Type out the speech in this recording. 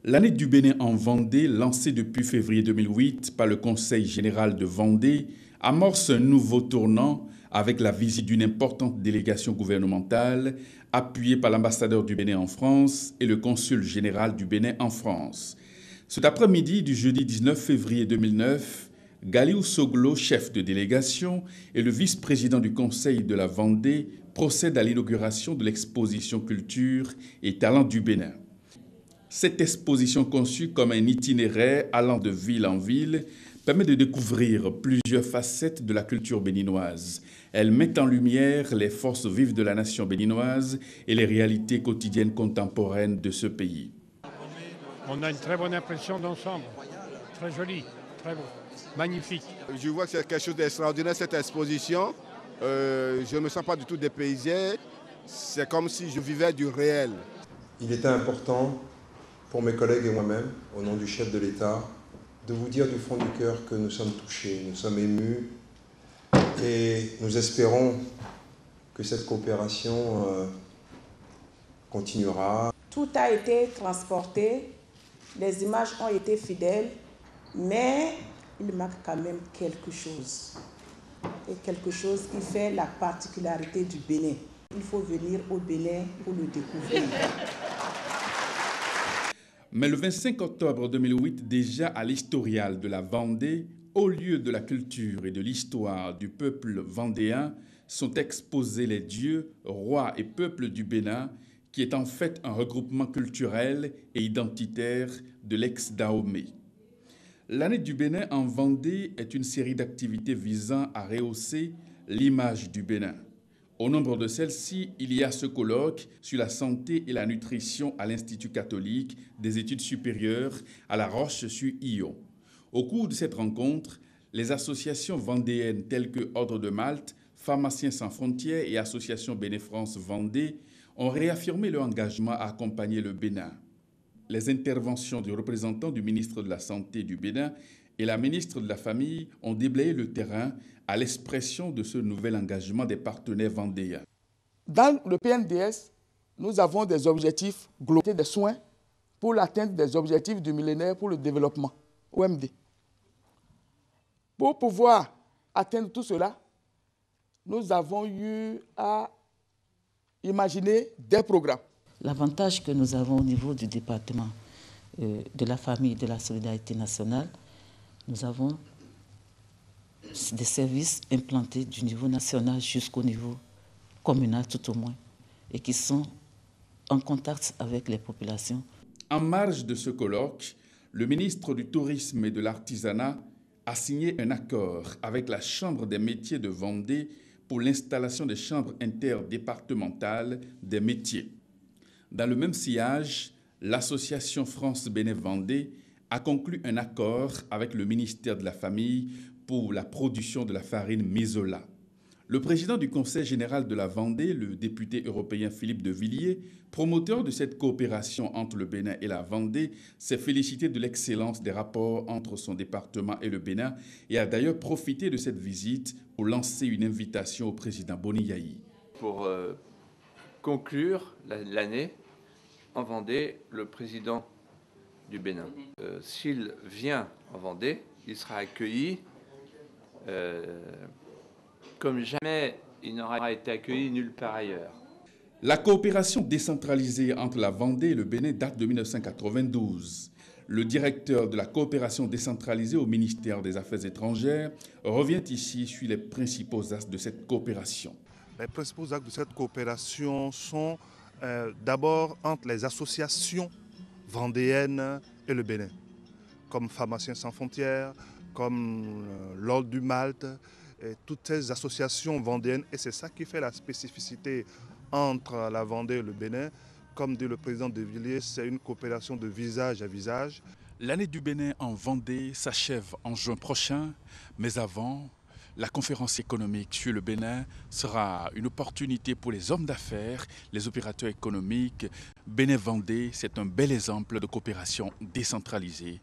L'année du Bénin en Vendée, lancée depuis février 2008 par le Conseil général de Vendée, amorce un nouveau tournant avec la visite d'une importante délégation gouvernementale appuyée par l'ambassadeur du Bénin en France et le consul général du Bénin en France. Cet après-midi du jeudi 19 février 2009, Galiou Soglo, chef de délégation, et le vice-président du Conseil de la Vendée procèdent à l'inauguration de l'exposition Culture et Talents du Bénin. Cette exposition conçue comme un itinéraire allant de ville en ville permet de découvrir plusieurs facettes de la culture béninoise. Elle met en lumière les forces vives de la nation béninoise et les réalités quotidiennes contemporaines de ce pays. On a une très bonne impression d'ensemble, très joli, très beau, magnifique. Je vois que c'est quelque chose d'extraordinaire cette exposition. Je ne me sens pas du tout dépaysé, c'est comme si je vivais du réel. Il était important pour mes collègues et moi-même, au nom du chef de l'État, de vous dire du fond du cœur que nous sommes touchés, nous sommes émus et nous espérons que cette coopération continuera. Tout a été transporté, les images ont été fidèles, mais il manque quand même quelque chose. Et quelque chose qui fait la particularité du Bénin. Il faut venir au Bénin pour le découvrir. Mais le 25 octobre 2008, déjà à l'Historial de la Vendée, au lieu de la culture et de l'histoire du peuple vendéen, sont exposés les dieux, rois et peuples du Bénin, qui est en fait un regroupement culturel et identitaire de l'ex-Dahomey. L'année du Bénin en Vendée est une série d'activités visant à rehausser l'image du Bénin. Au nombre de celles-ci, il y a ce colloque sur la santé et la nutrition à l'Institut catholique des études supérieures à La Roche-sur-Yon. Au cours de cette rencontre, les associations vendéennes telles que Ordre de Malte, Pharmaciens sans frontières et Association Bénin-France Vendée ont réaffirmé leur engagement à accompagner le Bénin. Les interventions du représentant du ministre de la Santé du Bénin et la ministre de la Famille ont déblayé le terrain à l'expression de ce nouvel engagement des partenaires vendéens. Dans le PNDS, nous avons des objectifs globaux des soins pour l'atteinte des objectifs du millénaire pour le développement, OMD. Pour pouvoir atteindre tout cela, nous avons eu à imaginer des programmes. L'avantage que nous avons au niveau du département de la famille et de la solidarité nationale, nous avons des services implantés du niveau national jusqu'au niveau communal tout au moins et qui sont en contact avec les populations. En marge de ce colloque, le ministre du Tourisme et de l'Artisanat a signé un accord avec la Chambre des métiers de Vendée pour l'installation des chambres interdépartementales des métiers. Dans le même sillage, l'association France-Bénin-Vendée a conclu un accord avec le ministère de la Famille pour la production de la farine Misola. Le président du Conseil général de la Vendée, le député européen Philippe de Villiers, promoteur de cette coopération entre le Bénin et la Vendée, s'est félicité de l'excellence des rapports entre son département et le Bénin et a d'ailleurs profité de cette visite pour lancer une invitation au président Boni Yayi. Pour conclure l'année en Vendée, le président du Bénin, s'il vient en Vendée, il sera accueilli comme jamais il n'aura été accueilli nulle part ailleurs. La coopération décentralisée entre la Vendée et le Bénin date de 1992. Le directeur de la coopération décentralisée au ministère des Affaires étrangères revient ici sur les principaux axes de cette coopération. Les principaux axes de cette coopération sont d'abord entre les associations vendéennes et le Bénin, comme Pharmaciens sans frontières, comme l'Ordre du Malte, et toutes ces associations vendéennes. Et c'est ça qui fait la spécificité entre la Vendée et le Bénin. Comme dit le président de Villiers, c'est une coopération de visage à visage. L'année du Bénin en Vendée s'achève en juin prochain, mais avant, la conférence économique sur le Bénin sera une opportunité pour les hommes d'affaires, les opérateurs économiques. Bénin-Vendée, c'est un bel exemple de coopération décentralisée.